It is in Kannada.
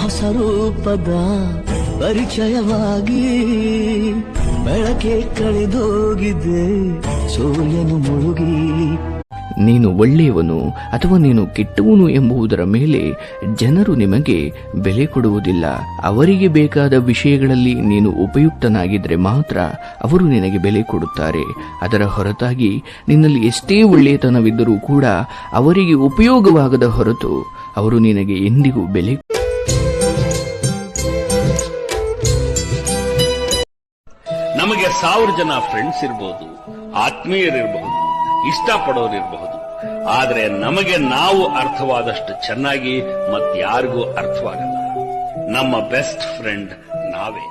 ಹೊಸ ರೂಪದ ಪರಿಚಯವಾಗಿ ಬೆಳಕೆ ಕಳೆದೋಗಿದೆ ಸೂರ್ಯನು ಮುಳುಗಿ. ನೀನು ಒಳ್ಳೆಯವನು ಅಥವಾ ನೀನು ಕೆಟ್ಟವನು ಎಂಬುದರ ಮೇಲೆ ಜನರು ನಿಮಗೆ ಬೆಲೆ ಕೊಡುವುದಿಲ್ಲ. ಅವರಿಗೆ ಬೇಕಾದ ವಿಷಯಗಳಲ್ಲಿ ನೀನು ಉಪಯುಕ್ತನಾಗಿದ್ರೆ ಮಾತ್ರ ಅವರು ನಿನಗೆ ಬೆಲೆ ಕೊಡುತ್ತಾರೆ. ಅದರ ಹೊರತಾಗಿ ನಿನ್ನಲ್ಲಿ ಎಷ್ಟೇ ಒಳ್ಳೆಯತನವಿದ್ದರೂ ಕೂಡ ಅವರಿಗೆ ಉಪಯೋಗವಾಗದ ಹೊರತು ಅವರು ನಿನಗೆ ಎಂದಿಗೂ ಬೆಲೆ. ನಮಗೆ 1000 ಜನ ಫ್ರೆಂಡ್ಸ್ ಇರಬಹುದು, ಆತ್ಮೀಯರಿರಬಹುದು, ಇಷ್ಟಪಡೋರಿರಬಹುದು. ಆದರೆ ನಮಗೆ ನಾವು ಅರ್ಥವಾದಷ್ಟು ಚೆನ್ನಾಗಿ ಮತ್ಯಾರಿಗೂ ಅರ್ಥವಾಗಲ್ಲ. ನಮ್ಮ ಬೆಸ್ಟ್ ಫ್ರೆಂಡ್ ನಾವೇ.